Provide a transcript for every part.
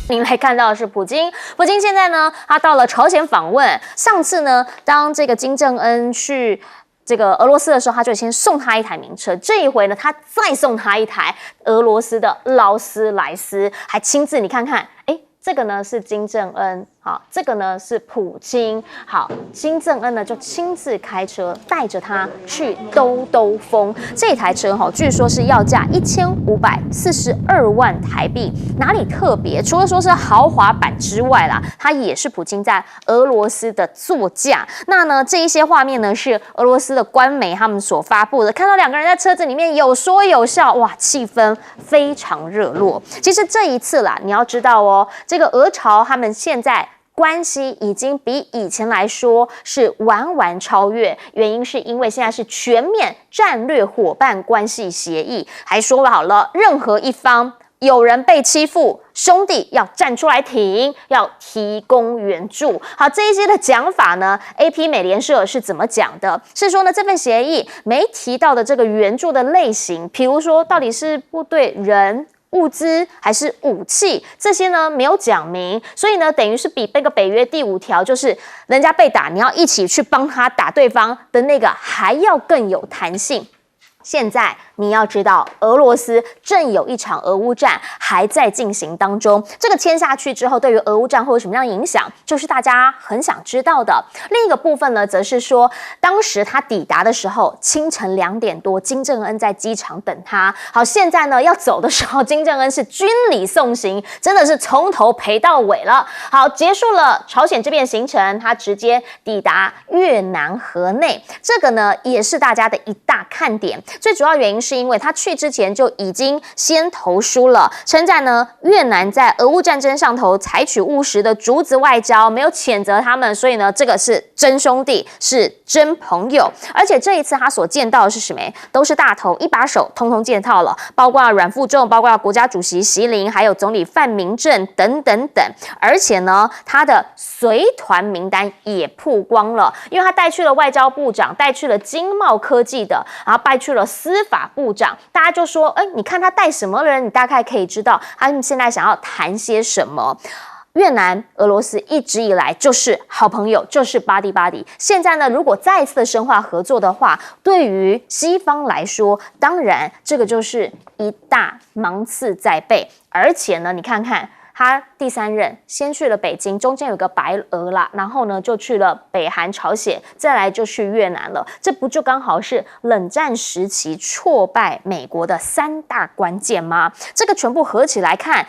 您来看到的是普京，普京现在呢，他到了朝鲜访问。上次呢，当这个金正恩去这个俄罗斯的时候，他就先送他一台名车。这一回呢，他再送他一台俄罗斯的劳斯莱斯，还亲自你看看，这个呢是金正恩，好，这个呢是普京，好，金正恩呢就亲自开车带着他去兜兜风。这台车据说是要价1542万台币，哪里特别？除了说是豪华版之外啦，它也是普京在俄罗斯的座驾。那呢，这一些画面呢是俄罗斯的官媒他们所发布的，看到两个人在车子里面有说有笑，哇，气氛非常热络。其实这一次啦，你要知道哦，这个俄朝他们现在关系已经比以前来说是完超越，原因是因为现在是全面战略伙伴关系协议，还说好了，任何一方有人被欺负，兄弟要站出来挺，要提供援助。好，这一些的讲法呢 ，AP 美联社是怎么讲的？是说呢，这份协议没提到的这个援助的类型，比如说到底是部队人、物资还是武器，这些呢没有讲明，所以呢，等于是比那个北约第5条，就是人家被打，你要一起去帮他打对方的那个还要更有弹性。现在你要知道，俄罗斯正有一场俄乌战还在进行当中。这个签下去之后，对于俄乌战会有什么样的影响，就是大家很想知道的。另一个部分呢，则是说，当时他抵达的时候，清晨2点多，金正恩在机场等他。好，现在呢要走的时候，金正恩是军礼送行，真的是从头陪到尾了。好，结束了朝鲜这边行程，他直接抵达越南河内，这个呢也是大家的一大看点。最主要原因是因为他去之前就已经先投书了，称赞呢越南在俄乌战争上头采取务实的竹子外交，没有谴责他们，所以呢这个是真兄弟，是真朋友。而且这一次他所见到的是什么？都是大头一把手，通通见到了，包括阮富仲，包括国家主席习林，还有总理范明正等等等。而且呢，他的随团名单也曝光了，因为他带去了外交部长，带去了经贸科技的，然后带去了司法部长，大家就说，你看他带什么人，你大概可以知道他们现在想要谈些什么。越南、俄罗斯一直以来就是好朋友，就是 buddy。现在呢，如果再一次的深化合作的话，对于西方来说，当然这个就是一大芒刺在背。而且呢，你看看。他第3任先去了北京，中间有个白俄啦，然后呢就去了北韩、朝鲜，再来就去越南了。这不就刚好是冷战时期挫败美国的3大关键吗？这个全部合起来看，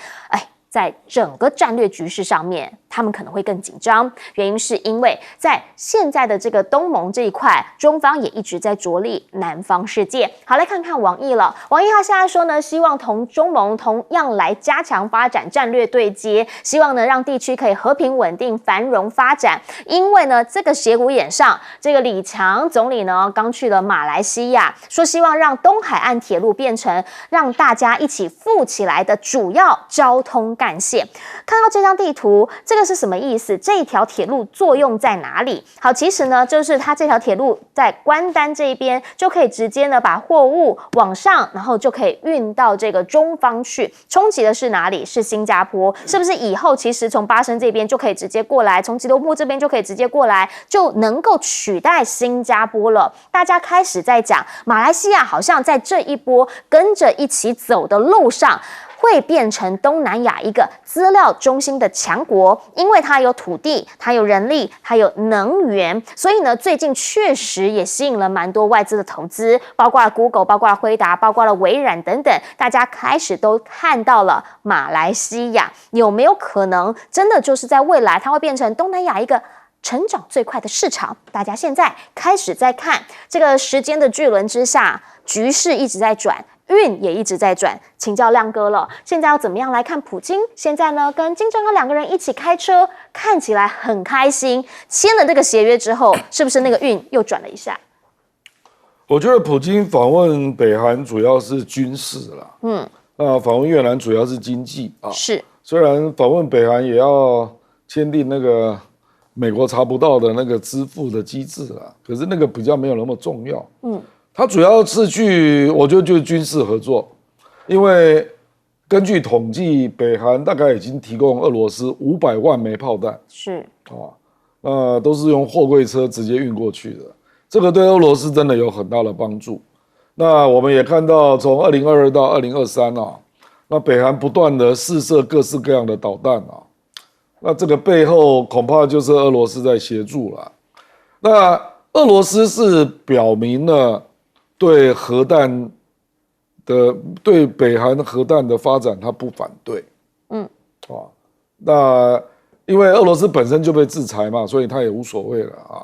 在整个战略局势上面，他们可能会更紧张。原因是因为在现在的这个东盟这一块，中方也一直在着力南方世界。好，来看看王毅了。王毅他现在说呢，希望同中盟同样来加强发展战略对接，希望呢让地区可以和平稳定、繁荣发展。因为呢，这个节骨眼上，这个李强总理呢刚去了马来西亚，说希望让东海岸铁路变成让大家一起富起来的主要交通干线。看到这张地图，这个是什么意思？这一条铁路作用在哪里？好，其实呢，就是它这条铁路在关丹这一边就可以直接呢把货物往上，然后就可以运到这个中方去。冲击的是哪里？是新加坡，是不是以后其实从巴生这边就可以直接过来，从吉隆坡这边就可以直接过来，就能够取代新加坡了？大家开始在讲，马来西亚好像在这一波跟着一起走的路上，会变成东南亚一个资料中心的强国，因为它有土地，它有人力，它有能源，所以呢，最近确实也吸引了蛮多外资的投资，包括了 Google， 包括了辉达，包括了微软等等，大家开始都看到了马来西亚有没有可能真的就是在未来它会变成东南亚一个成长最快的市场？大家现在开始在看这个时间的巨轮之下，局势一直在转，运也一直在转，请教亮哥了。现在要怎么样来看普京？现在呢，跟金正恩2个人一起开车，看起来很开心。签了这个协约之后，是不是那个运又转了一下？我觉得普京访问北韩主要是军事啦，那访问越南主要是经济啊。是，虽然访问北韩也要签订那个美国查不到的那个支付的机制啦，可是那个比较没有那么重要。他主要是去，我觉得就是军事合作，因为根据统计，北韩大概已经提供俄罗斯500万枚炮弹，是都是用货柜车直接运过去的，这个对俄罗斯真的有很大的帮助。那我们也看到，从2022到2023啊，那北韩不断的试射各式各样的导弹啊，那这个背后恐怕就是俄罗斯在协助了。那俄罗斯是表明了对北韩核弹的发展，他不反对。那因为俄罗斯本身就被制裁嘛，所以他也无所谓了啊。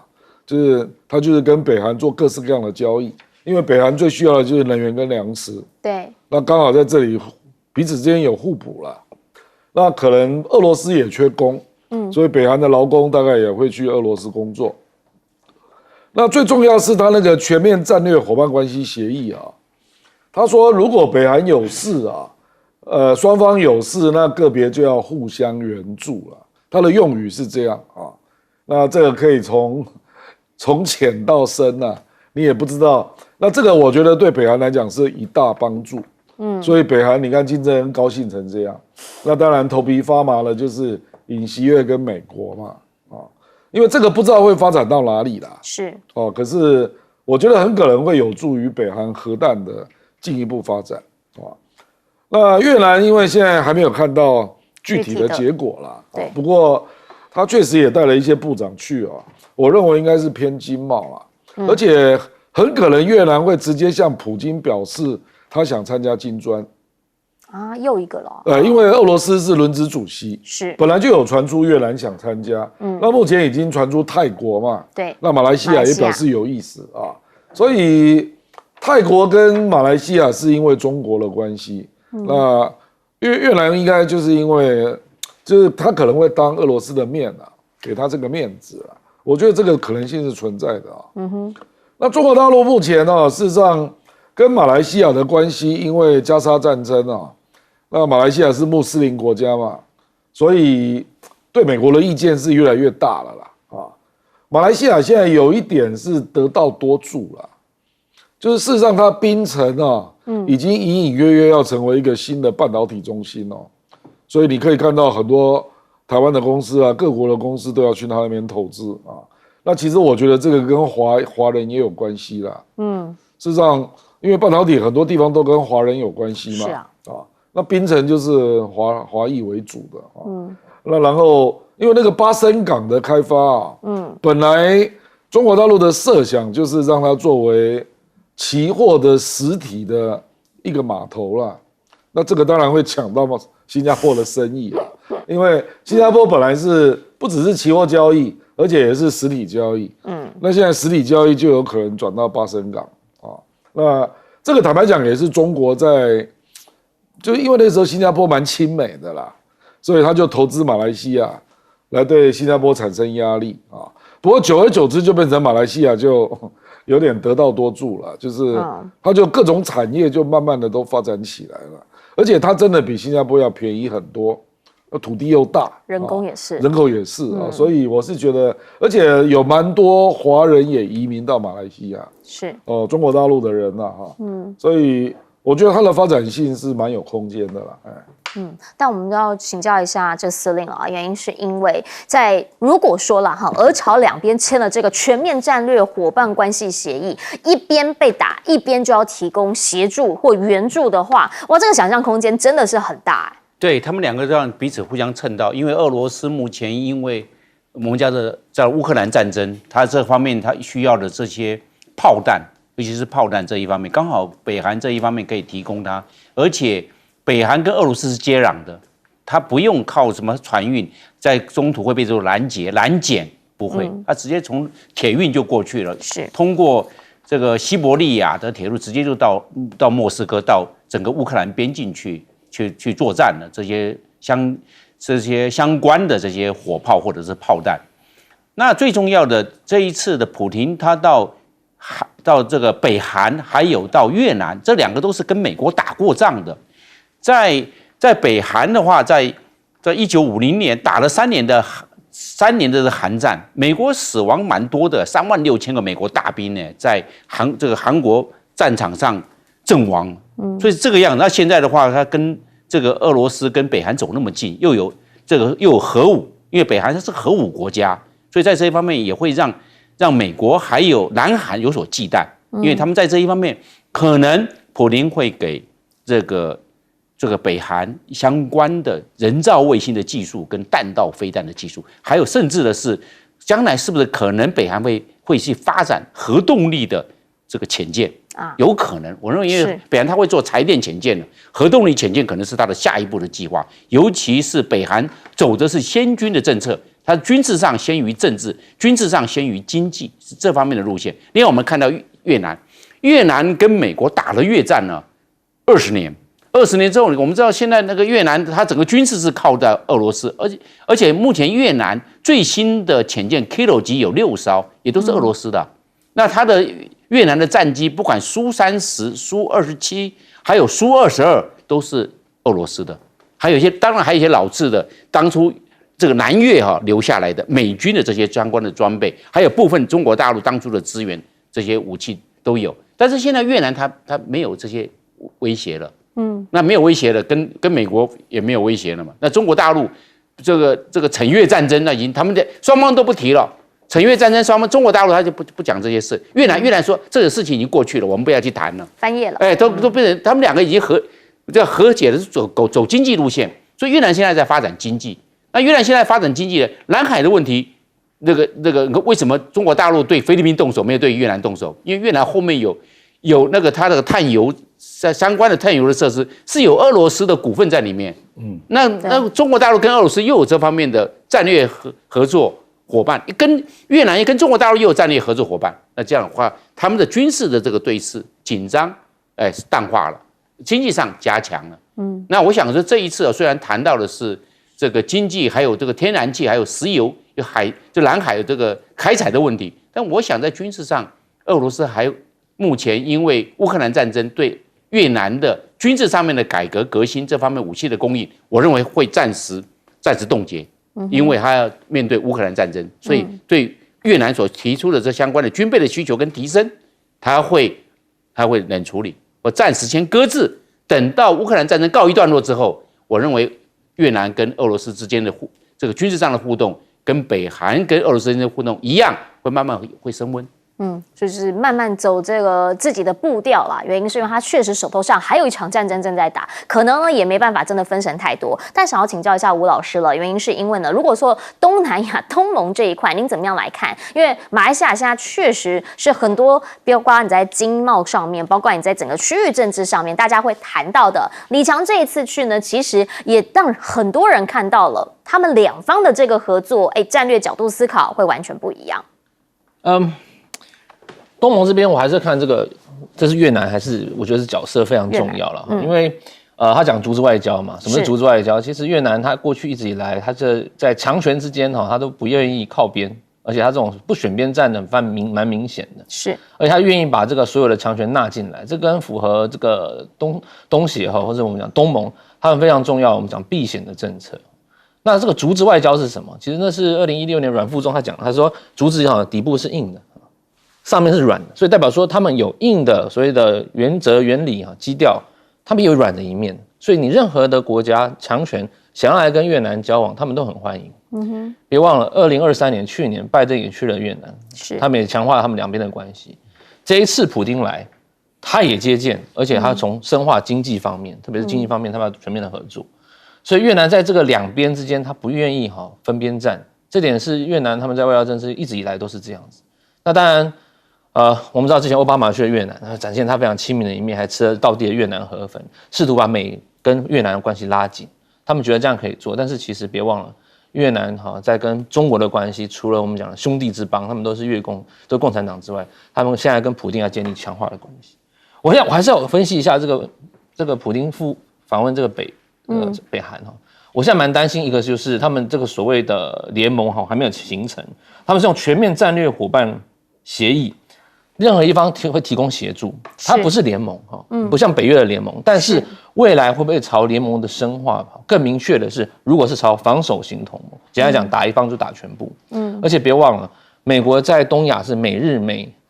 他就是跟北韩做各式各样的交易，因为北韩最需要的就是能源跟粮食。对，那刚好在这里彼此之间有互补了。那可能俄罗斯也缺工，所以北韩的劳工大概也会去俄罗斯工作。那最重要是他那个全面战略伙伴关系协议啊，他说如果北韩有事啊，双方有事，那个别就要互相援助了。他的用语是这样啊，那这个可以从浅到深啊，你也不知道。那这个我觉得对北韩来讲是一大帮助。所以北韩你看金正恩高兴成这样，那当然头皮发麻了，就是尹锡悦跟美国嘛，因为这个不知道会发展到哪里啦。是可是我觉得很可能会有助于北韩核弹的进一步发展。那越南因为现在还没有看到具体的结果啦，对，不过他确实也带了一些部长去我认为应该是偏经贸啦，而且很可能越南会直接向普京表示他想参加金砖啊，又一个了。因为俄罗斯是轮值主席，是本来就有传出越南想参加，那目前已经传出泰国嘛，对，那马来西亚也表示有意思啊，所以泰国跟马来西亚是因为中国的关系，那越南应该就是因为就是他可能会当俄罗斯的面给他这个面子我觉得这个可能性是存在的那中国大陆目前事实上跟马来西亚的关系，因为加沙战争那马来西亚是穆斯林国家嘛，所以对美国的意见是越来越大了啦马来西亚现在有一点是得道多助啦，就是事实上它槟城已经隐隐约约要成为一个新的半导体中心所以你可以看到很多台湾的公司各国的公司都要去他那边投资那其实我觉得这个跟华人也有关系啦。事实上，因为半导体很多地方都跟华人有关系嘛。是啊。那槟城就是华裔为主的那然后因为那个巴生港的开发本来中国大陆的设想就是让它作为期货的实体的一个码头啦。那这个当然会抢到新加坡的生意因为新加坡本来是不只是期货交易，而且也是实体交易。那现在实体交易就有可能转到巴生港那这个坦白讲也是中国就因为那时候新加坡蛮亲美的啦，所以他就投资马来西亚来对新加坡产生压力不过久而久之就变成马来西亚就有点得道多助了，就是它就各种产业就慢慢的都发展起来了，而且它真的比新加坡要便宜很多，土地又大，人工也是，人口也是所以我是觉得，而且有蛮多华人也移民到马来西亚，是中国大陆的人所以我觉得它的发展性是蛮有空间的啦。但我们要请教一下这司令原因是因为如果说了俄朝两边签了这个全面战略伙伴关系协议，一边被打，一边就要提供协助或援助的话，哇，这个想象空间真的是很大对他们两个让彼此互相蹭到，因为俄罗斯目前因为我们在乌克兰战争，它这方面它需要的这些炮弹，尤其是炮弹这一方面，刚好北韩这一方面可以提供它，而且北韩跟俄罗斯是接壤的，它不用靠什么船运，在中途会被拦检，不会，它直接从铁运就过去了，是通过这个西伯利亚的铁路，直接就到莫斯科，到整个乌克兰边境去作战了。这些相关的这些火炮或者是炮弹，那最重要的这一次的普丁他到这个北韩还有到越南，这两个都是跟美国打过仗的。在北韩的话，在1950年打了3年的韩战，美国死亡蛮多的，36000个美国大兵呢，在韩国战场上阵亡。所以这个样，那现在的话，他跟这个俄罗斯跟北韩走那么近，又有核武，因为北韩它是核武国家，所以在这一方面也会让美国还有南韩有所忌惮，因为他们在这一方面可能普林会给这个北韩相关的人造卫星的技术跟弹道飞弹的技术，还有甚至的是将来是不是可能北韩会去发展核动力的这个潜舰啊？有可能，我认为因为北韩它会做柴电潜舰的，核动力潜舰可能是它的下一步的计划，尤其是北韩走的是先军的政策。它军事上先于政治，军事上先于经济，是这方面的路线。另外，我们看到越南跟美国打了越战呢20年，20年之后，我们知道现在那个越南，它整个军事是靠在俄罗斯，而且目前越南最新的潜舰 Kilo 级有6艘，也都是俄罗斯的。那它的越南的战机，不管苏30、苏27，还有苏22，都是俄罗斯的。还有一些，当然还有一些老式的，当初这个南越留下来的美军的这些相关的装备，还有部分中国大陆当初的资源，这些武器都有。但是现在越南它没有这些威胁了，那没有威胁了，跟美国也没有威胁了嘛。那中国大陆这个惩越战争，那已经他们的双方都不提了。惩越战争双方，中国大陆他就不讲这些事。越南说这个事情已经过去了，我们不要去谈了，翻页了。都变成他们两个已经和解的是走经济路线，所以越南现在在发展经济。那越南现在发展经济呢？南海的问题，那个为什么中国大陆对菲律宾动手，没有对越南动手？因为越南后面有那个它的碳油相关的碳油的设施，是有俄罗斯的股份在里面。那中国大陆跟俄罗斯又有这方面的战略合作伙伴，跟越南也跟中国大陆又有战略合作伙伴。那这样的话，他们的军事的这个对峙紧张，淡化了，经济上加强了。那我想说这一次虽然谈到的是这个经济，还有这个天然气，还有石油，就南海有这个开采的问题。但我想在军事上，俄罗斯还目前因为乌克兰战争对越南的军事上面的改革革新这方面武器的供应，我认为会暂时冻结，因为他要面对乌克兰战争，所以对越南所提出的这相关的军备的需求跟提升，他会冷处理，我暂时先搁置，等到乌克兰战争告一段落之后，我认为越南跟俄罗斯之间的这个军事上的互动，跟北韩跟俄罗斯之间的互动一样，会慢慢会升温。就是慢慢走这个自己的步调啦。原因是因为他确实手头上还有一场战争正在打，可能呢也没办法真的分神太多。但想要请教一下吴老师了，原因是因为呢，如果说东南亚东盟这一块，您怎么样来看？因为马来西亚现在确实是很多，包括你在经贸上面，包括你在整个区域政治上面，大家会谈到的。李强这一次去呢，其实也让很多人看到了他们两方的这个合作，战略角度思考会完全不一样。东盟这边我还是看这是越南，还是我觉得是角色非常重要了，因为他讲竹子外交嘛，什么是竹子外交？其实越南他过去一直以来，他这在强权之间他都不愿意靠边，而且他这种不选边站的蛮明显的，是，而且他愿意把这个所有的强权纳进来，这跟符合这个东协或者我们讲东盟，他们非常重要，我们讲避险的政策。那这个竹子外交是什么？其实那是2016年阮富仲他讲，他说竹子底部是硬的，上面是软的，所以代表说他们有硬的所谓的原则、原理基调，他们也有软的一面。所以你任何的国家强权想要来跟越南交往，他们都很欢迎。别忘了2023年去年拜登也去了越南，他们也强化了他们两边的关系。这一次普丁来，他也接见，而且他从深化经济方面，特别是经济方面，他们要全面的合作。所以越南在这个两边之间，他不愿意分边站，这点是越南他们在外交政策一直以来都是这样子。那当然。我们知道之前奥巴马去了越南，展现他非常亲民的一面，还吃了道地的越南河粉，试图把美跟越南的关系拉紧。他们觉得这样可以做，但是其实别忘了，越南在跟中国的关系，除了我们讲的兄弟之邦，他们都是都共产党之外，他们现在跟普丁要建立强化的关系。我还是要分析一下这个普丁访问这个北韩我现在蛮担心一个就是他们这个所谓的联盟还没有形成，他们是用全面战略伙伴协议。任何一方会提供协助，它不是联盟不像北约的联盟，但是未来会不会朝联盟的深化？更明确的是，如果是朝防守型同盟，简单讲，打一方就打全部。而且别忘了，美国在东亚是美日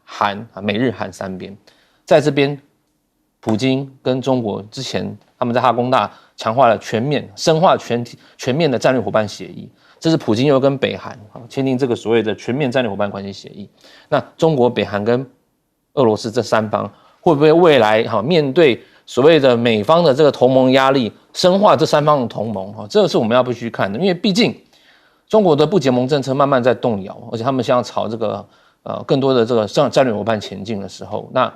韩三边，在这边，普京跟中国之前他们在哈工大强化了深化全面的战略伙伴协议。这是普京又跟北韩签订这个所谓的全面战略伙伴关系协议。那中国、北韩跟俄罗斯这三方会不会未来面对所谓的美方的这个同盟压力，深化这三方的同盟？这个是我们要必须看的，因为毕竟中国的不结盟政策慢慢在动摇，而且他们现在朝这个更多的这个战略伙伴前进的时候，那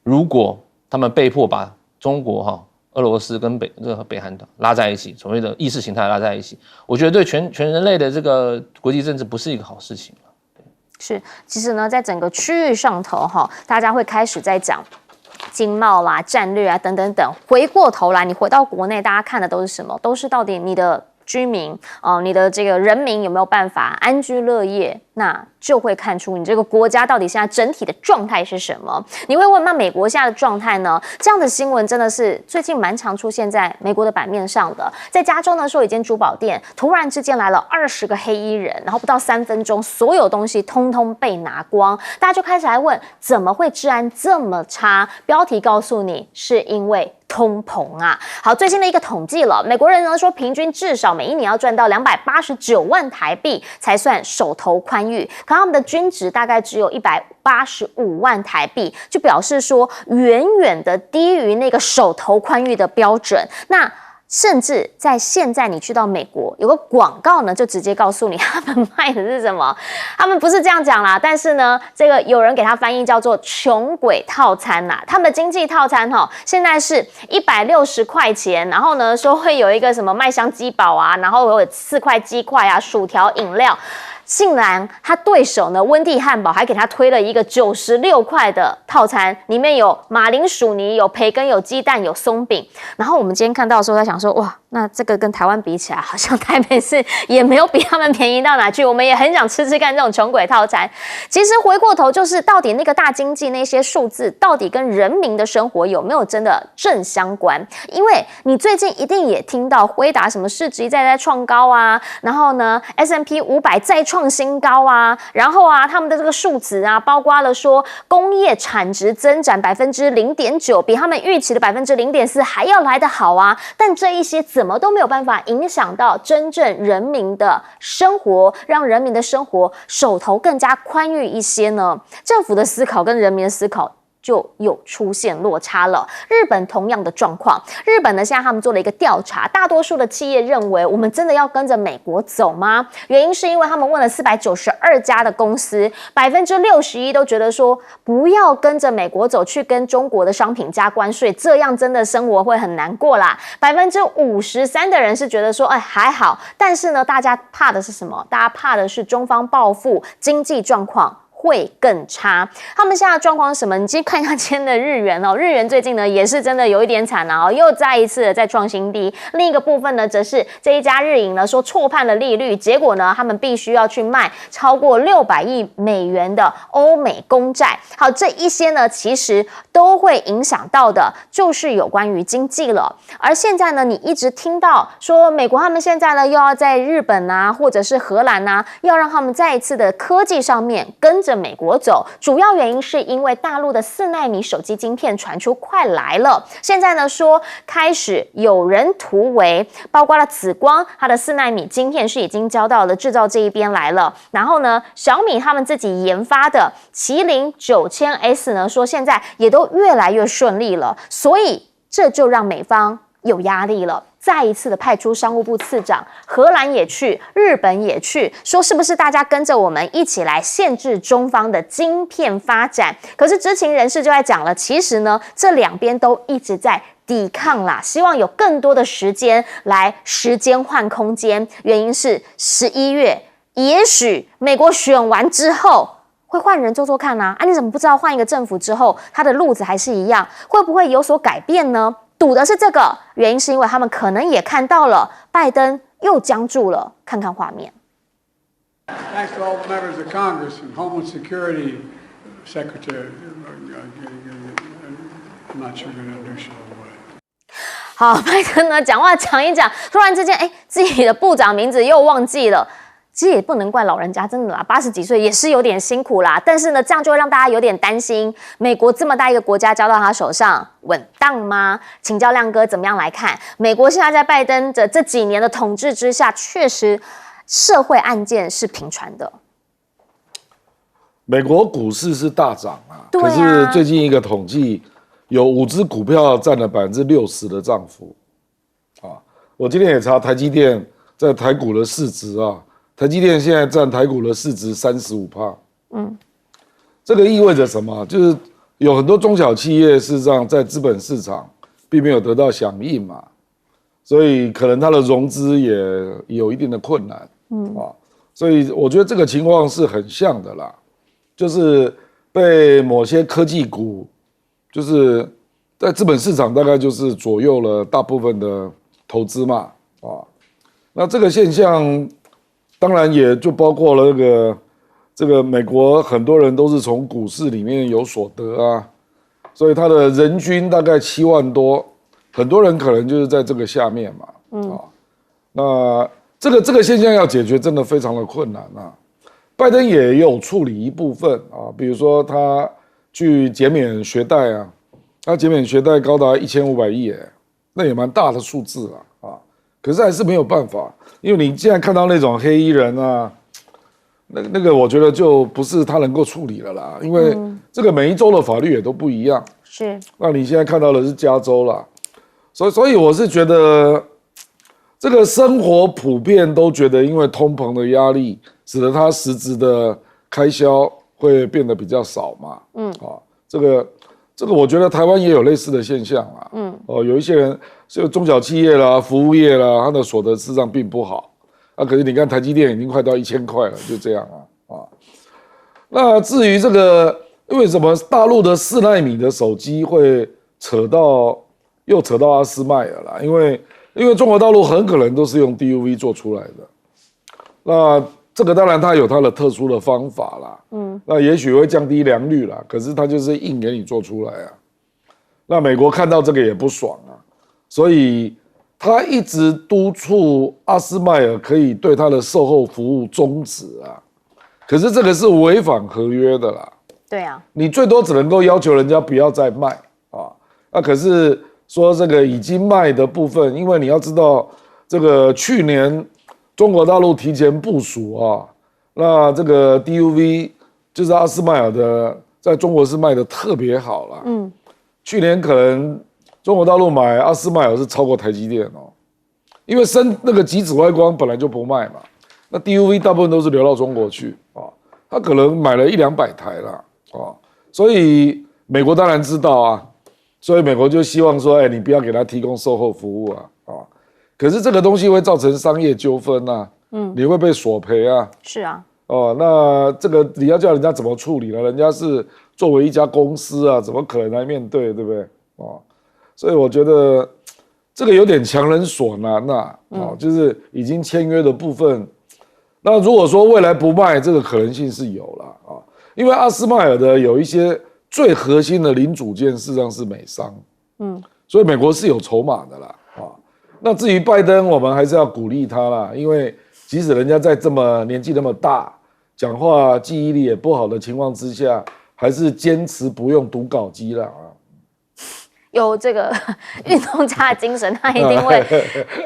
如果他们被迫把中国俄罗斯跟北韩拉在一起，所谓的意识形态拉在一起，我觉得对全人类的这个国际政治不是一个好事情。是，其实呢，在整个区域上头大家会开始在讲经贸啦、战略啊等等等。回过头来，你回到国内，大家看的都是什么？都是到底你的居民你的这个人民有没有办法安居乐业？那就会看出你这个国家到底现在整体的状态是什么。你会问那美国现在的状态呢？这样的新闻真的是最近蛮常出现在美国的版面上的。在加州呢，说一间珠宝店突然之间来了20个黑衣人，然后不到3分钟，所有东西通通被拿光。大家就开始来问，怎么会治安这么差？标题告诉你，是因为通膨啊。好，最新的一个统计了，美国人呢说，平均至少每一年要赚到289万台币才算手头宽裕，可他们的均值大概只有185万台币，就表示说远远的低于那个手头宽裕的标准。那甚至在现在你去到美国，有个广告呢，就直接告诉你他们卖的是什么。他们不是这样讲啦，但是呢，这个有人给他翻译叫做穷鬼套餐啦。他们的经济套餐现在是160块钱，然后呢说会有一个什么麦香鸡堡啊，然后有4块鸡块啊，薯条、饮料。竟然他对手呢温蒂汉堡还给他推了一个96块的套餐，里面有马铃薯泥、有培根、有鸡蛋、有松饼。然后我们今天看到的时候在想说，哇，那这个跟台湾比起来，好像台北市也没有比他们便宜到哪去。我们也很想吃吃看这种穷鬼套餐。其实回过头就是，到底那个大经济那些数字，到底跟人民的生活有没有真的正相关？因为你最近一定也听到辉达什么市值一再在创高啊，然后呢 S&P 500再创新高啊，然后他们的这个数值啊，包括了说工业产值增长0.9%，比他们预期的0.4%还要来得好啊。但这一些怎么都没有办法影响到真正人民的生活，让人民的生活手头更加宽裕一些呢？政府的思考跟人民的思考就有出现落差了。日本同样的状况，日本呢现在他们做了一个调查，大多数的企业认为，我们真的要跟着美国走吗？原因是因为他们问了492家的公司，61%都觉得说不要跟着美国走，去跟中国的商品加关税，这样真的生活会很难过啦。53%的人是觉得说，还好，但是呢，大家怕的是什么？大家怕的是中方报复，经济状况会更差。他们现在的状况是什么？你去看一下今天的日元日元最近呢也是真的有一点惨又再一次的在创新低。另一个部分呢，则是这一家日银呢说错判了利率，结果呢他们必须要去卖超过600亿美元的欧美公债。好，这一些呢其实都会影响到的，就是有关于经济了。而现在呢，你一直听到说美国他们现在呢又要在日本啊，或者是荷兰啊，要让他们再一次的科技上面跟着美国走，主要原因是因为大陆的4奈米手机晶片传出快来了。现在呢说开始有人突围，包括了紫光，它的4奈米晶片是已经交到了制造这一边来了。然后呢，小米他们自己研发的麒麟9000S 呢，说现在也都越来越顺利了，所以这就让美方有压力了。再一次的派出商务部次长，荷兰也去，日本也去，说是不是大家跟着我们一起来限制中方的晶片发展？可是知情人士就在讲了，其实呢，这两边都一直在抵抗啦，希望有更多的时间来时间换空间。原因是11月，也许美国选完之后会换人做做看啊！你怎么不知道换一个政府之后，他的路子还是一样，会不会有所改变呢？赌的是这个，原因是因为他们可能也看到了拜登又僵住了。看看画面。Thanks to all the members of Congress and Homeland Security Secretary. I'm not sure we're going to do so well. 好，拜登呢讲话讲一讲，突然之间，自己的部长名字又忘记了。其实也不能怪老人家，真的啦，80几岁也是有点辛苦啦。但是呢，这样就会让大家有点担心，美国这么大一个国家交到他手上，稳当吗？请教亮哥怎么样来看？美国现在在拜登的这几年的统治之下，确实社会案件是频传的。美国股市是大涨啊，对啊，可是最近一个统计，有5只股票占了60%的涨幅，啊，我今天也查台积电在台股的市值啊。台积电现在占台股的市值35%，这个意味着什么？就是有很多中小企业事实上在资本市场并没有得到响应嘛，所以可能它的融资也有一定的困难，所以我觉得这个情况是很像的啦，就是被某些科技股，就是在资本市场大概就是左右了大部分的投资嘛，那这个现象。当然也就包括了这个美国很多人都是从股市里面有所得啊，所以他的人均大概7万多，很多人可能就是在这个下面嘛，那这个现象要解决真的非常的困难啊。拜登也有处理一部分啊，比如说他去减免学贷啊，他减免学贷高达1500亿，那也蛮大的数字啊，可是还是没有办法。因为你既然看到那种黑衣人啊，那个我觉得就不是他能够处理了啦，因为这个每一州的法律也都不一样。是，那你现在看到的是加州啦，所以我是觉得这个生活普遍都觉得，因为通膨的压力，使得它实质的开销会变得比较少嘛。这个我觉得台湾也有类似的现象啦。有一些人就中小企业啦、服务业啦，他的所得事实上并不好。可是你看台积电已经快到1000块了，就这样啊。那至于这个为什么大陆的4奈米的手机会又扯到阿斯麦尔啦？因为中国大陆很可能都是用 DUV 做出来的。那这个当然它有它的特殊的方法啦。那也许会降低良率啦，可是它就是硬给你做出来啊。那美国看到这个也不爽啊，所以他一直督促阿斯麦尔可以对他的售后服务终止啊。可是这个是违反合约的啦。对啊，你最多只能够要求人家不要再卖啊。那可是说这个已经卖的部分，因为你要知道，这个去年中国大陆提前部署啊，那这个 DUV 就是阿斯麦尔的，在中国是卖的特别好啦。去年可能中国大陆买阿斯麦尔是超过台积电哦，因为那个极紫外光本来就不卖嘛，那 DUV 大部分都是流到中国去啊，他可能买了100-200台啦啊，所以美国当然知道啊，所以美国就希望说，你不要给他提供售后服务啊，可是这个东西会造成商业纠纷啊，你会被索赔啊，是啊，那这个你要叫人家怎么处理呢？人家是作为一家公司啊，怎么可能来面对，对不对？所以我觉得这个有点强人所难呐，就是已经签约的部分。那如果说未来不卖，这个可能性是有了啊，因为阿斯麦尔的有一些最核心的零组件事实上是美商，所以美国是有筹码的啦啊。那至于拜登，我们还是要鼓励他啦，因为即使人家在这么年纪那么大，讲话记忆力也不好的情况之下，还是坚持不用读稿机啦啊。有这个运动家的精神，他一定会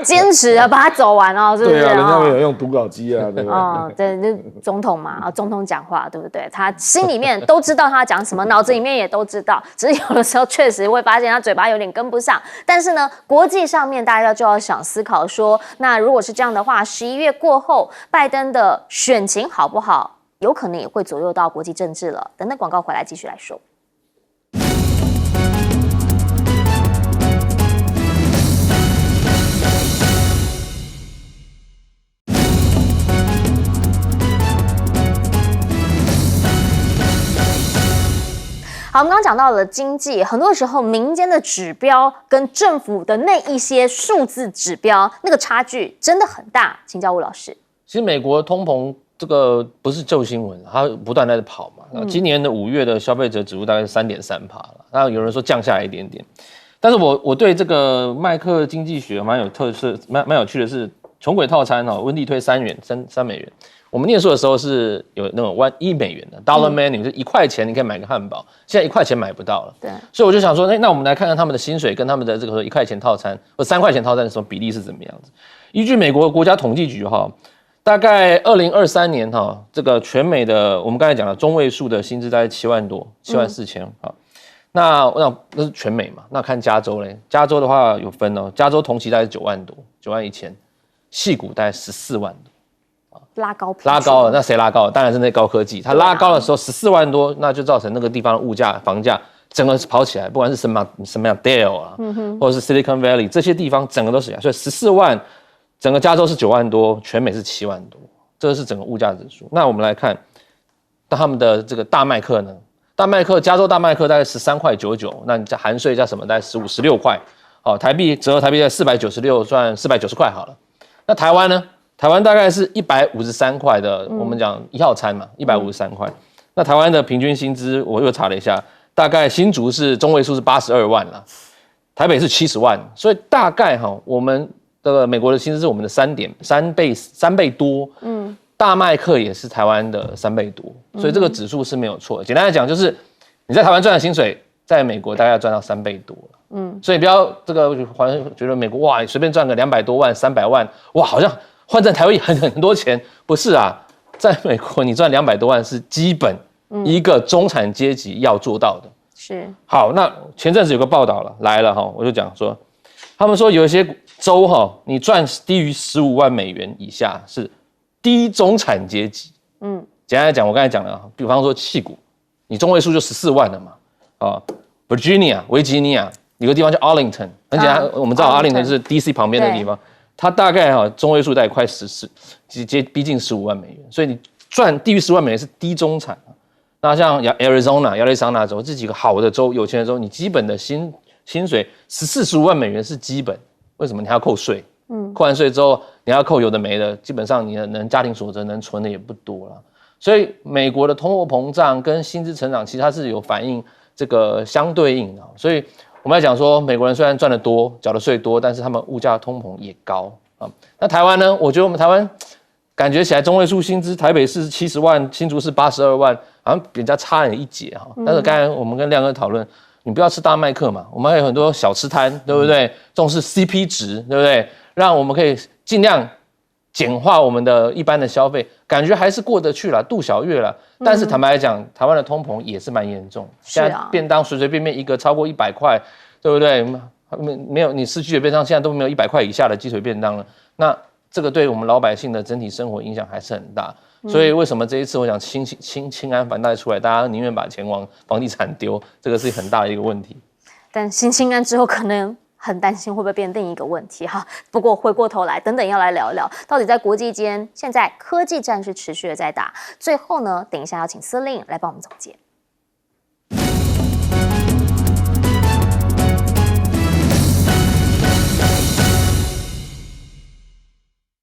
坚持的把它走完哦，是不是？对啊，人家没有用读稿机啊，对不对？对，总统嘛，总统讲话，对不对？他心里面都知道他讲什么，脑子里面也都知道，只是有的时候确实会发现他嘴巴有点跟不上。但是呢，国际上面大家就要想思考说，那如果是这样的话，11月过后，拜登的选情好不好，有可能也会左右到国际政治了。等等广告回来继续来说。好，我们刚刚讲到了经济，很多时候民间的指标跟政府的那一些数字指标，那个差距真的很大。请教吴老师。其实美国通膨这个不是旧新闻，它不断在跑嘛。今年的5月的消费者指数大概是3.3%了，那有人说降下来一点点。但是我对这个麦克经济学蛮有特色，蛮有趣的是，穷鬼套餐温蒂推3美元，我们念书的时候是有那种$1的 dollar menu，就1块钱你可以买个汉堡，现在1块钱买不到了。对，所以我就想说，那我们来看看他们的薪水跟他们的这个1块钱套餐或3块钱套餐的什么比例是怎么样子。依据美国国家统计局大概2023年这个全美的我们刚才讲的中位数的薪资大概7万多，74000那是全美嘛？那看加州嘞，加州的话有分加州同期大概是9万多，91000，矽谷大概14万多。拉高了，那谁拉高了？当然是那高科技。它拉高的时候14万多，那就造成那个地方的物价、房价整个跑起来，不管是什么样 Dale 啊，或者是 Silicon Valley 这些地方整个都起来。所以14万，整个加州是9万多，全美是7万多，这是整个物价指数。那我们来看，他们的这个大麦克呢？加州大麦克大概13.99块，那你加含税加什么？大概15、16块。台币折合台币在496，算490块好了。那台湾呢？台湾大概是153块的，我们讲1号餐嘛，153块。那台湾的平均薪资，我又查了一下，大概新竹是中位数是82万啦，台北是70万，所以大概我们的美国的薪资是我们的3倍多，大麦克也是台湾的3倍多，所以这个指数是没有错的。简单来讲，就是你在台湾赚的薪水，在美国大概要赚到3倍多了，所以不要这个好像觉得美国哇，随便赚个200多万、300万，哇，好像换成台湾很多钱，不是啊，在美国你赚200多万是基本一个中产阶级要做到的。是。好，那前阵子有个报道来了我就讲说，他们说有一些州你赚低于15万美元以下是低中产阶级。简单来讲，我刚才讲了，比方说矽谷，你中位数就14万了嘛。Virginia 维吉尼亚有个地方叫 Arlington， 很简单，我们知道 Arlington 是 DC 旁边的地方。它大概中位数大概快14，逼近15万美元，所以你赚低于10万美元是低中产。那像亚利桑那州这几个好的州、有钱的州，你基本的薪水14、15万美元是基本。为什么？你还要扣税，扣完税之后你还要扣有的没的，基本上你的家庭所得能存的也不多了。所以美国的通货膨胀跟薪资成长，其实它是有反映这个相对应的。所以我们来讲说，美国人虽然赚得多、缴的税多，但是他们物价通膨也高啊。那台湾呢？我觉得我们台湾感觉起来中位数薪资，台北市70万，新竹市82万，好像比人家差了一截哈。但是刚才我们跟亮哥讨论，你不要吃大麦克嘛，我们还有很多小吃摊，对不对？重视 CP 值，对不对？让我们可以尽量简化我们的一般的消费，感觉还是过得去了，度小月了。但是坦白来讲，台湾的通膨也是蛮严重。现在便当随随便便一个超过100块，对不对？没有你市区的便当，现在都没有100块以下的鸡腿便当了。那这个对我们老百姓的整体生活影响还是很大。所以为什么这一次我想清安反贷出来，大家宁愿把钱往房地产丢，这个是很大的一个问题。但新清安之后可能很担心会不会变另一个问题哈。不过回过头来，等等要来聊一聊，到底在国际间现在科技战是持续的在打。最后呢，等一下要请司令来帮我们总结。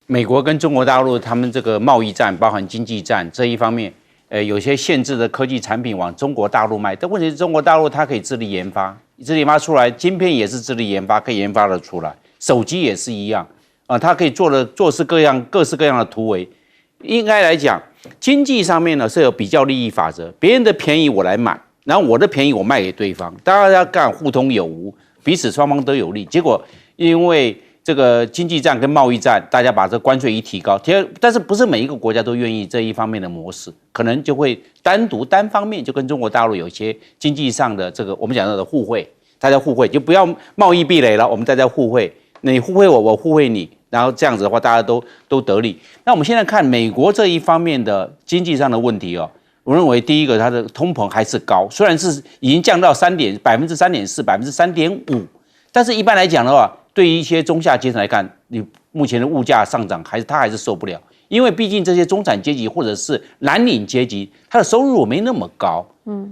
美国跟中国大陆他们这个贸易战，包含经济战这一方面，有些限制的科技产品往中国大陆卖，但问题是中国大陆它可以自力研发出来，晶片也是自力研发，可以研发得出来，手机也是一样它可以做各式各样的突围。应该来讲，经济上面呢是有比较利益法则，别人的便宜我来买，然后我的便宜我卖给对方，大家要干互通有无，彼此双方都有利。结果因为这个经济战跟贸易战，大家把这关税一提高，但是不是每一个国家都愿意这一方面的模式，可能就会单方面就跟中国大陆有一些经济上的这个我们讲到的互惠，大家互惠就不要贸易壁垒了，我们大家互惠，你互惠我，我互惠你，然后这样子的话大家都得利。那我们现在看美国这一方面的经济上的问题我认为第一个它的通膨还是高，虽然是已经降到3.4%、3.5%，但是一般来讲的话，对于一些中下阶层来看，你目前的物价上涨他还是受不了，因为毕竟这些中产阶级或者是蓝领阶级，他的收入没那么高。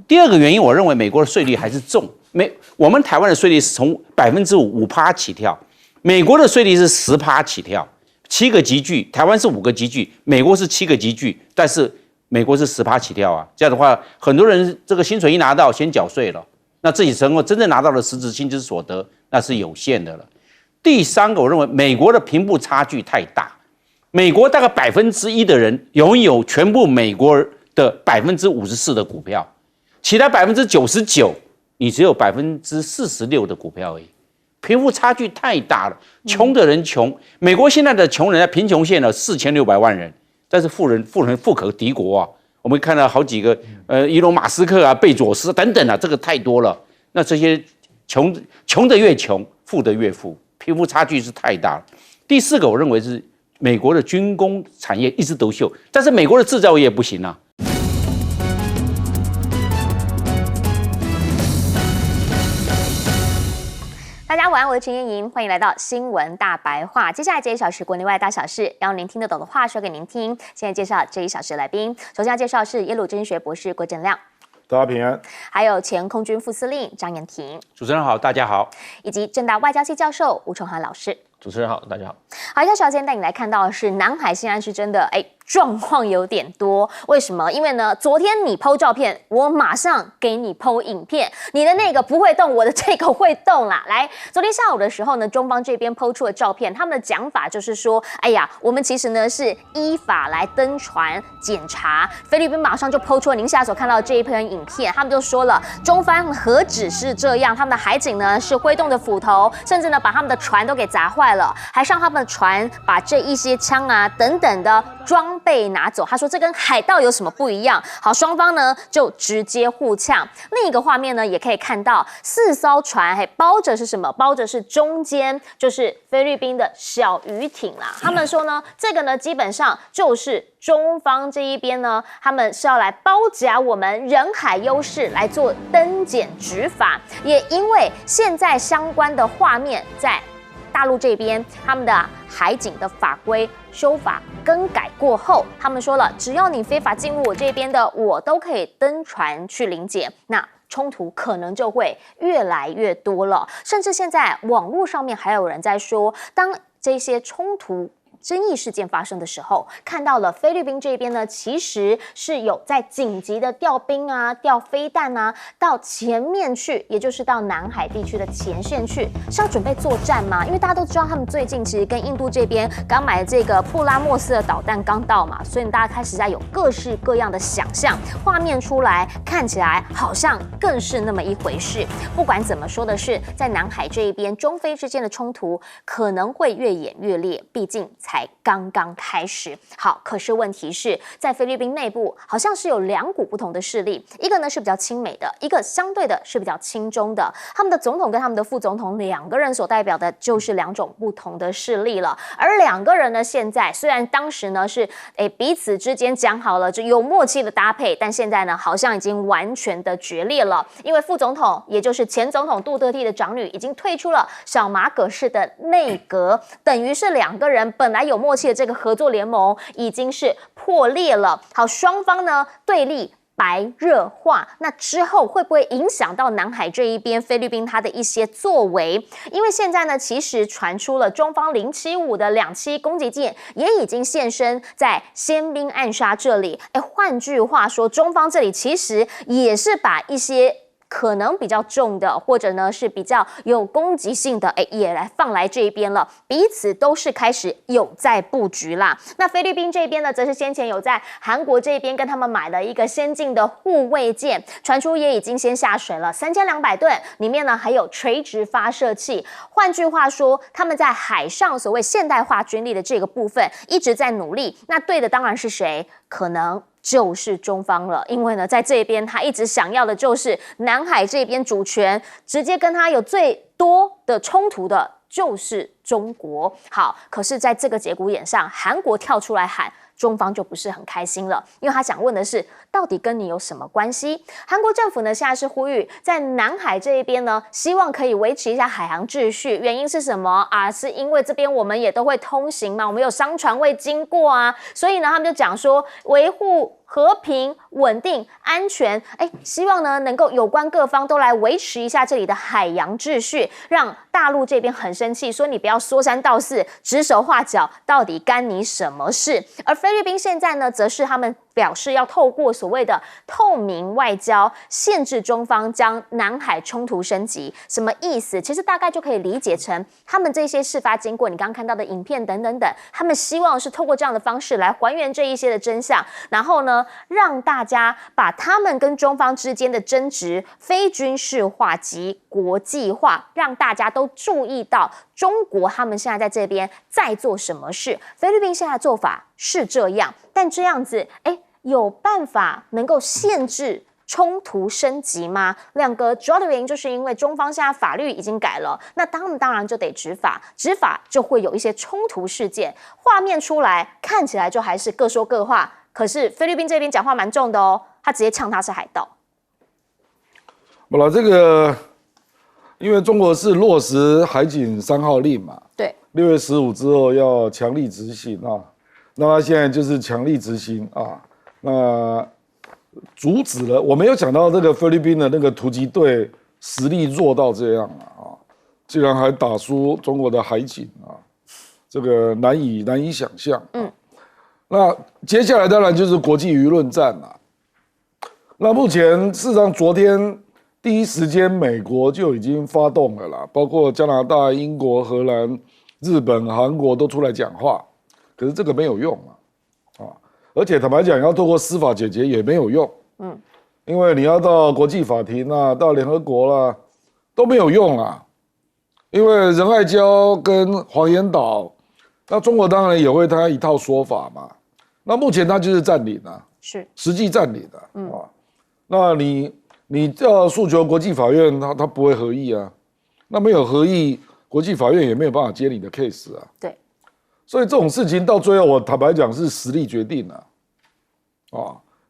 第二个原因，我认为美国的税率还是重，我们台湾的税率是从5%起跳，美国的税率是10%起跳，7个级距，台湾是5个级距，美国是7个级距，但是美国是10%起跳啊，这样的话，很多人这个薪水一拿到先缴税了，那自己真正拿到的实质薪资所得那是有限的了。第三个，我认为美国的贫富差距太大，美国大概1%的人拥有全部美国的54%的股票，其他99%你只有46%的股票而已，贫富差距太大了，穷的人穷。美国现在的穷人在贫穷线了4600万人，但是富人富可敌国啊。我们看到好几个伊隆马斯克啊、贝佐斯等等啊，这个太多了。那这些穷的越穷，富的越富，贫富差距是太大了。第4个，我认为是美国的军工产业一枝独秀，但是美国的制造业不行啊。大家晚安，我是陈燕莹，欢迎来到新闻大白话。接下来这1小时国内外大小事，要您听得懂的话说给您听。现在介绍这1小时来宾，首先要介绍是耶鲁经济学博士郭正亮，大家平安。还有前空军副司令张延廷，主持人好，大家好，以及政大外交系教授吴崇涵老师。主持人好，大家好。好，1小时间带你来看到的是南海现在是真的状况有点多，为什么？因为呢，昨天你 PO 照片，我马上给你 PO 影片，你的那个不会动，我的这个会动啦。来，昨天下午的时候呢，中方这边 PO 出了照片，他们的讲法就是说，哎呀，我们其实呢是依法来登船检查。菲律宾马上就 PO 出了您下所看到的这一篇影片，他们就说了，中方何止是这样，他们的海警呢是挥动着斧头，甚至呢把他们的船都给砸坏了，还上他们的船把这一些枪啊等等的装备拿走。他说这跟海盗有什么不一样？好，双方呢就直接互呛。另一个画面呢也可以看到4艘船还包着是什么？包着是中间就是菲律宾的小渔艇啦。他们说呢，这个呢基本上就是中方这一边呢，他们是要来包夹我们人海优势来做登检执法。也因为现在相关的画面在大陆这边，他们的海警的法规修法更改过后，他们说了，只要你非法进入我这边的，我都可以登船去临检。那冲突可能就会越来越多了，甚至现在网络上面还有人在说，当这些冲突争议事件发生的时候，看到了菲律宾这边呢，其实是有在紧急的调兵啊、调飞弹啊，到前面去，也就是到南海地区的前线去，是要准备作战吗？因为大家都知道，他们最近其实跟印度这边刚买的这个布拉莫斯的导弹刚到嘛，所以大家开始在有各式各样的想象，画面出来，看起来好像更是那么一回事。不管怎么说的是，在南海这一边，中菲之间的冲突可能会越演越烈，毕竟才刚刚开始。好，可是问题是在菲律宾内部好像是有2股不同的势力，一个呢是比较亲美的，一个相对的是比较亲中的。他们的总统跟他们的副总统2个人所代表的就是2种不同的势力了。而2个人呢，现在虽然当时呢是彼此之间讲好了就有默契的搭配，但现在呢好像已经完全的决裂了。因为副总统也就是前总统杜特地的长女已经退出了小马可仕的内阁，等于是2个人本来有默契的这个合作联盟已经是破裂了。好，双方呢对立白热化，那之后会不会影响到南海这一边菲律宾它的一些作为？因为现在呢，其实传出了中方075的2栖攻击舰也已经现身在仙滨暗沙这里。换句话说，中方这里其实也是把一些可能比较重的，或者呢是比较有攻击性的，也来放来这一边了，彼此都是开始有在布局啦。那菲律宾这边呢，则是先前有在韩国这边跟他们买了一个先进的护卫舰，传出也已经先下水了，3200吨，里面呢还有垂直发射器。换句话说，他们在海上所谓现代化军力的这个部分一直在努力。那对的当然是谁？可能就是中方了，因为呢，在这边他一直想要的就是南海这边主权，直接跟他有最多的冲突的就是中国。好，可是在这个节骨眼上，韩国跳出来喊，中方就不是很开心了，因为他想问的是，到底跟你有什么关系？韩国政府呢，现在是呼吁在南海这一边呢，希望可以维持一下海洋秩序。原因是什么啊？是因为这边我们也都会通行嘛，我们有商船会经过啊，所以呢，他们就讲说维护和平、稳定、安全，希望呢能够有关各方都来维持一下这里的海洋秩序，让大陆这边很生气，说你不要说三道四、指手画脚，到底干你什么事？而菲律宾现在呢，则是他们表示要透过所谓的透明外交，限制中方将南海冲突升级。什么意思？其实大概就可以理解成，他们这些事发经过，你刚刚看到的影片等等等，他们希望是透过这样的方式来还原这一些的真相，然后呢，让大家把他们跟中方之间的争执非军事化及国际化，让大家都注意到中国他们现在在这边在做什么事。菲律宾现在的做法是这样，但这样子，有办法能够限制冲突升级吗？两个主要的原因就是因为中方现在法律已经改了，那他们当然就得执法，执法就会有一些冲突事件，画面出来看起来就还是各说各话。可是菲律宾这边讲话蛮重的哦，他直接呛他是海盗。不了，这个因为中国是落实海警3号令嘛，对，6月15之后要强力执行啊，那他现在就是强力执行啊，那阻止了。我没有讲到这个菲律宾的那个突击队实力弱到这样啊，竟然还打输中国的海警啊，这个难以想象。那接下来当然就是国际舆论战了。那目前事实上昨天第一时间美国就已经发动了啦，包括加拿大、英国、荷兰、日本、韩国都出来讲话，可是这个没有用啊，而且坦白讲，要透过司法解决也没有用，因为你要到国际法庭啊，到联合国啦，都没有用啊，因为仁爱礁跟黄岩岛，那中国当然也会他一套说法嘛，那目前他就是占领啊，是实际占领的那你要诉求国际法院，他不会合议啊，那没有合议，国际法院也没有办法接你的 case 啊，对，所以这种事情到最后，我坦白讲是实力决定了，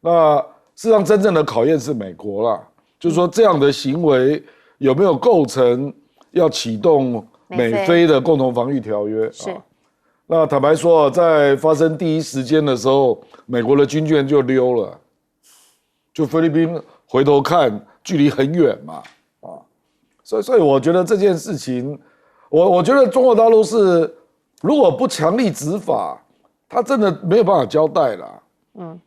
那事实上真正的考验是美国啦，就是说这样的行为有没有构成要启动美菲的共同防御条约？是。那坦白说，在发生第一时间的时候，美国的军舰就溜了，就菲律宾回头看，距离很远嘛，所以我觉得这件事情，我觉得中国大陆是如果不强力执法，他真的没有办法交代啦。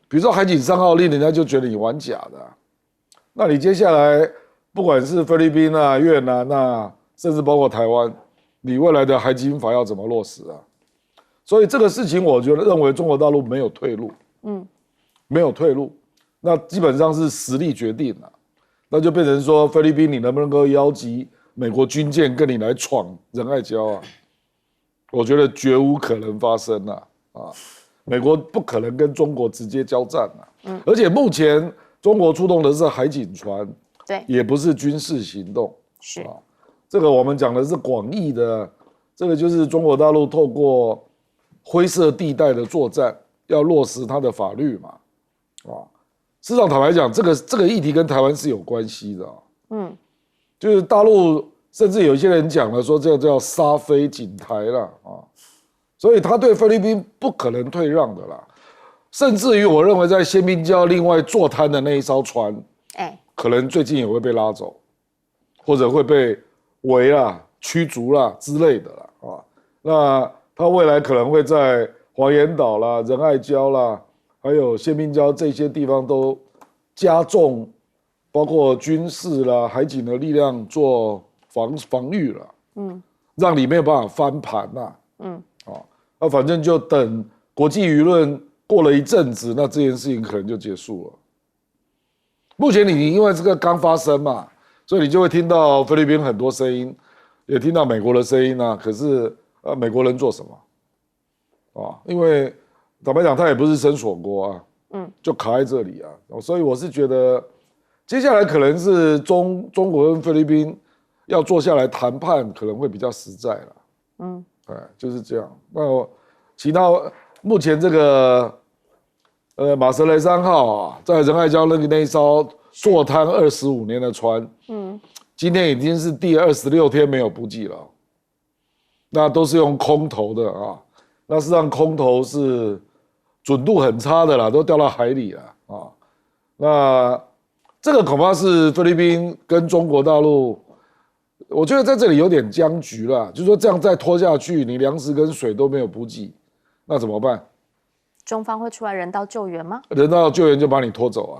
比如说海警3号令，人家就觉得你玩假的那你接下来不管是菲律宾啊、越南啊，甚至包括台湾，你未来的海警法要怎么落实啊？所以这个事情，我觉得认为中国大陆没有退路，没有退路，那基本上是实力决定了，那就变成说菲律宾你能不能够邀集美国军舰跟你来闯仁爱礁啊？我觉得绝无可能发生美国不可能跟中国直接交战而且目前中国出动的是海警船，对，也不是军事行动，是这个我们讲的是广义的，这个就是中国大陆透过灰色地带的作战，要落实它的法律嘛，事实上坦白讲，这个议题跟台湾是有关系的就是大陆甚至有一些人讲了说，这个叫杀菲警台了所以他对菲律宾不可能退让的啦，甚至于我认为在仙宾礁另外坐滩的那一艘船，可能最近也会被拉走，或者会被围啦、驱逐啦之类的啦那他未来可能会在黄岩岛啦、仁爱礁啦，还有仙宾礁这些地方都加重，包括军事啦、海警的力量做防御了，让你没有办法翻盘那反正就等国际舆论过了一阵子，那这件事情可能就结束了。目前你因为这个刚发生嘛，所以你就会听到菲律宾很多声音，也听到美国的声音可是美国人做什么因为坦白讲，他也不是伸锁国就卡在这里所以我是觉得接下来可能是中国跟菲律宾要坐下来谈判，可能会比较实在了。就是这样。那其他目前这个马瑟雷3号在仁爱礁那一艘坐滩25年的船，今天已经是第26天没有补给了，那都是用空投的那事实上空投是准度很差的啦，都掉到海里了那这个恐怕是菲律宾跟中国大陆，我觉得在这里有点僵局了，就是说这样再拖下去，你粮食跟水都没有补给，那怎么办？中方会出来人道救援吗？人道救援就把你拖走啊。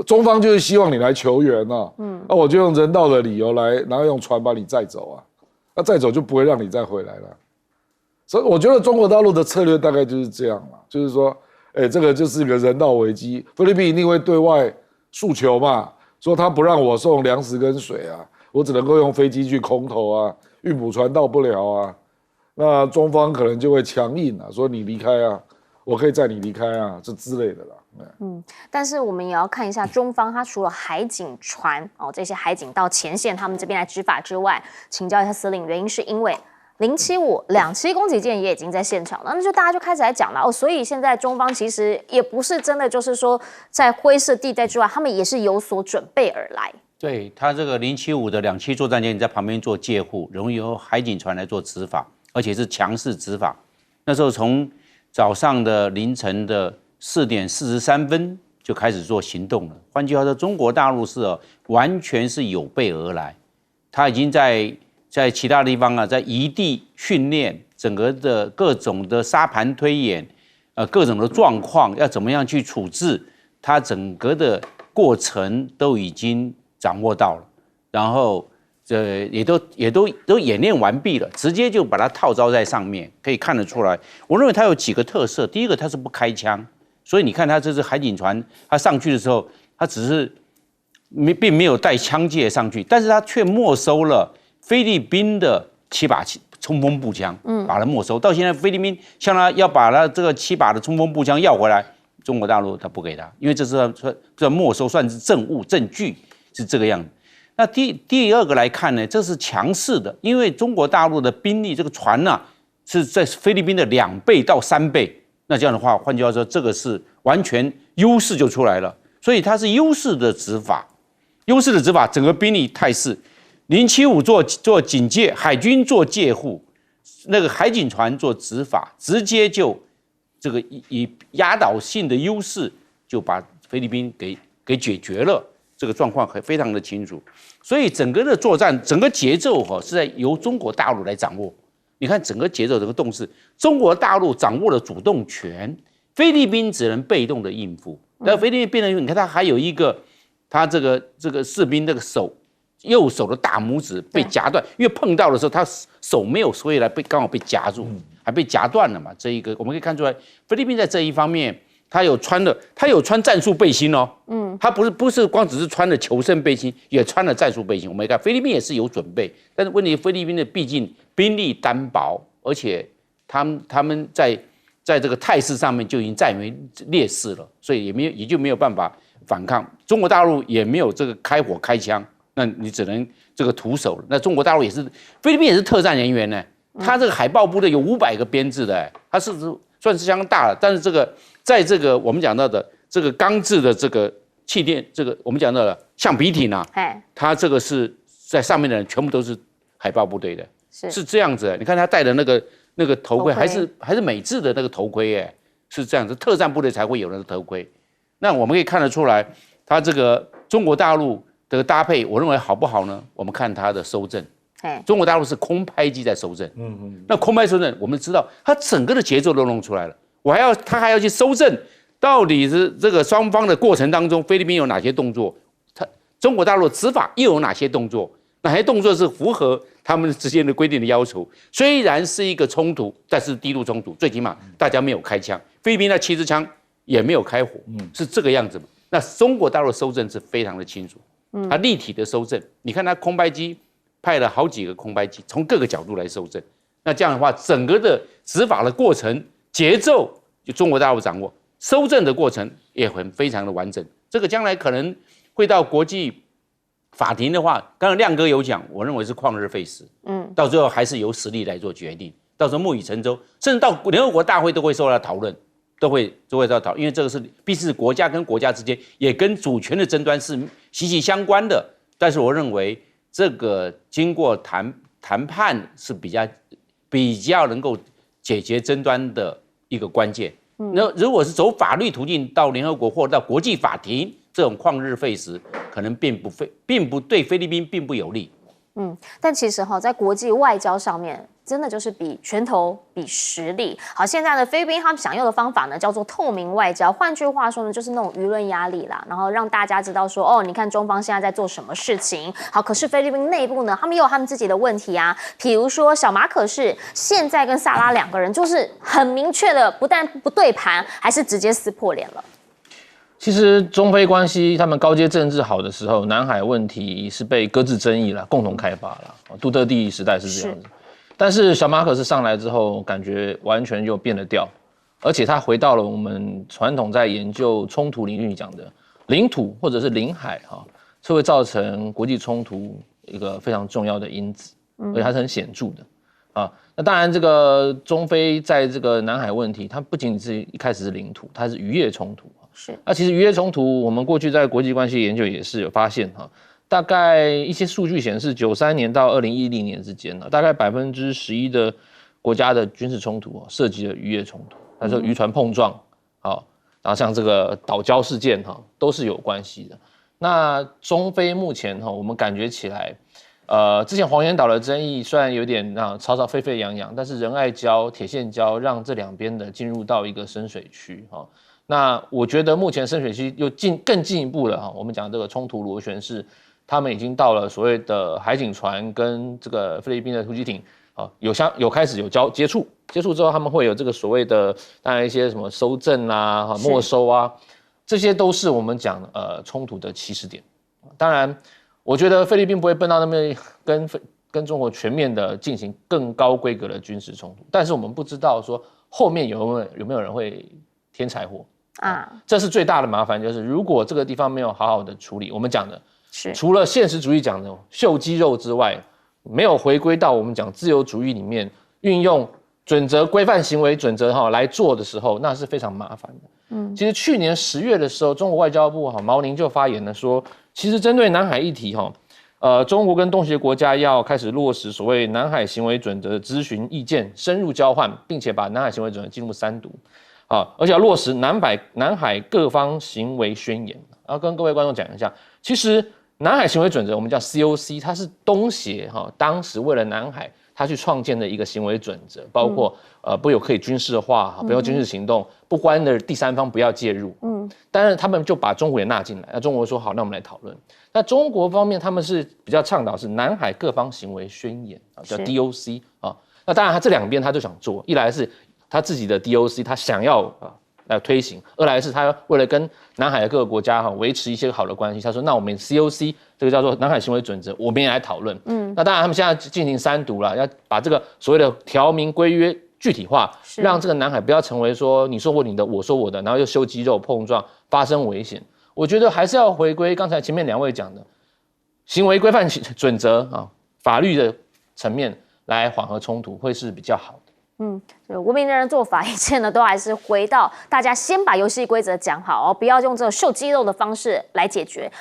中方就是希望你来求援啊，那我就用人道的理由来，然后用船把你载走啊，那载走就不会让你再回来了。所以我觉得中国大陆的策略大概就是这样嘛，就是说，这个就是一个人道危机，菲律宾一定会对外诉求嘛，说他不让我送粮食跟水啊，我只能够用飞机去空投啊，运补船到不了啊，那中方可能就会强硬啊，说你离开啊，我可以载你离开啊，这之类的啦。但是我们也要看一下中方，它除了海警船这些海警到前线他们这边来执法之外，请教一下司令，原因是因为075攻击舰也已经在现场了，那就大家就开始来讲了所以现在中方其实也不是真的就是说在灰色地带之外，他们也是有所准备而来。对，他这个075的2栖作战舰在旁边做戒护，容易由海警船来做执法，而且是强势执法。那时候从早上的凌晨的4点43分就开始做行动了。换句话说，中国大陆是完全是有备而来，他已经在其他地方在移地训练，整个的各种的沙盘推演，各种的状况要怎么样去处置，它整个的过程都已经掌握到了，然后也都演练完毕了，直接就把它套招在上面，可以看得出来。我认为它有几个特色，第一个它是不开枪。所以你看，他这只海警船，他上去的时候，他只是并没有带枪械上去，但是他却没收了菲律宾的7把冲锋步枪，把它没收。到现在，菲律宾向他要把他这个7把的冲锋步枪要回来，中国大陆他不给他，因为这是没收，算是证物证据，是这个样子。那第二个来看呢，这是强势的，因为中国大陆的兵力，这个船是在菲律宾的2倍到3倍。那这样的话，换句话说，这个是完全优势就出来了，所以它是优势的执法，整个兵力态势，075做警戒，海军做戒护，那个海警船做执法，直接就这个以压倒性的优势就把菲律宾给解决了，这个状况非常的清楚，所以整个的作战，整个节奏是在由中国大陆来掌握。你看整个节奏，这个动势，中国大陆掌握了主动权，菲律宾只能被动的应付。那菲律宾被动应付，你看他还有一个，他这个士兵这个右手的大拇指被夹断，因为碰到的时候他手没有收回来，刚好被夹住，还被夹断了嘛。这一个我们可以看出来，菲律宾在这一方面，他有穿战术背心哦，他不是光只是穿了求生背心，也穿了战术背心。我们看菲律宾也是有准备，但是问题菲律宾的毕竟兵力单薄，而且他们在这个态势上面就已经占为劣势了，所以也就没有办法反抗。中国大陆也没有这个开火开枪，那你只能这个徒手了。那中国大陆菲律宾也是特战人员呢，他这个海豹部队有500个编制的，他是算是相当大了，但是在这个我们讲到的这个钢制的这个气垫，这个我们讲到的橡皮艇它这个是在上面的人全部都是海豹部队的，是这样子。你看他戴的那个头盔还是美制的那个头盔，是这样子，特战部队才会有那个头盔。那我们可以看得出来，他这个中国大陆的搭配，我认为好不好呢？我们看他的收证。中国大陆是空拍机在收证，那空拍收证，我们知道它整个的节奏都弄出来了。他还要去收证，到底是这个双方的过程当中，菲律宾有哪些动作，中国大陆执法又有哪些动作，哪些动作是符合他们之间的规定的要求。虽然是一个冲突，但是低度冲突，最起码大家没有开枪，菲律宾那7支枪也没有开火，是这个样子嘛？那中国大陆收证是非常的清楚，它立体的收证，你看它空拍机派了好几个空拍机，从各个角度来收证。那这样的话，整个的执法的过程节奏就中国大陆掌握，收证的过程也非常的完整。这个将来可能会到国际法庭的话，刚刚亮哥有讲，我认为是旷日费时，到最后还是由实力来做决定，到时候木已成舟，甚至到联合国大会都会受到讨论，都会受到讨论，因为这个毕竟是国家跟国家之间，也跟主权的争端是息息相关的。但是我认为这个经过谈判是比较能够解决争端的一个关键。那如果是走法律途径到联合国或到国际法庭，这种旷日费时，可能并不对菲律宾并不有利。但其实在国际外交上面，真的就是比拳头比实力。好，现在的菲律宾他们想用的方法呢，叫做透明外交。换句话说呢，就是那种舆论压力啦，然后让大家知道说，你看中方现在在做什么事情。好，可是菲律宾内部呢，他们也有他们自己的问题啊。比如说小马可是现在跟萨拉两个人就是很明确的，不但不对盘，还是直接撕破脸了。其实中菲关系他们高阶政治好的时候，南海问题是被搁置争议了，共同开发了。杜特地时代是这样子，但是小马可是上来之后，感觉完全就变了调，而且他回到了我们传统在研究冲突领域讲的领土或者是领海是会造成国际冲突一个非常重要的因子，而且它是很显著的那当然，这个中菲在这个南海问题，它不仅是一开始是领土，它是渔业冲突。那其实渔业冲突，我们过去在国际关系研究也是有发现大概一些数据显示，93年到2010年之间大概11%的国家的军事冲突涉及了渔业冲突，那说渔船碰撞然后像这个岛礁事件都是有关系的。那中菲目前我们感觉起来，之前黄岩岛的争议虽然有点吵吵沸沸扬扬，但是仁爱礁、铁线礁让这两边的进入到一个深水区那我觉得目前深水区又更进一步了我们讲这个冲突螺旋是，他们已经到了所谓的海警船跟这个菲律宾的突击艇有开始有接触之后，他们会有这个所谓的当然一些什么搜证啊、没收啊，这些都是我们讲冲突的起始点。当然，我觉得菲律宾不会笨到那么跟中国全面的进行更高规格的军事冲突，但是我们不知道说后面有没有人会添柴火。这是最大的麻烦，就是如果这个地方没有好好的处理，我们讲的是除了现实主义讲的秀肌肉之外，没有回归到我们讲自由主义里面运用准则规范行为准则来做的时候，那是非常麻烦的。其实去年10月的时候，中国外交部毛宁就发言了说，其实针对南海议题中国跟东协国家要开始落实所谓南海行为准则的咨询意见深入交换，并且把南海行为准则进入3读。而且要落实南海各方行为宣言。然后跟各位观众讲一下，其实南海行为准则我们叫 COC， 它是东协当时为了南海他去创建的一个行为准则，包括不有可以军事化，不要军事行动，不关的第三方不要介入。当然他们就把中国也纳进来。那中国说好，那我们来讨论。那中国方面他们是比较倡导是南海各方行为宣言叫 DOC 那当然他这两边他就想做，一来是他自己的 DOC 他想要来推行，二来是他为了跟南海的各个国家维持一些好的关系，他说那我们 COC 这个叫做南海行为准则，我们也来讨论。那当然他们现在进行3读了，要把这个所谓的条明规约具体化，让这个南海不要成为说你说我你的我说我的，然后又秀肌肉碰撞发生危险。我觉得还是要回归刚才前面2位讲的行为规范准则法律的层面来缓和冲突，会是比较好的。文明的人做法，一切呢都还是回到大家先把游戏规则讲好不要用这种秀肌肉的方式来解决。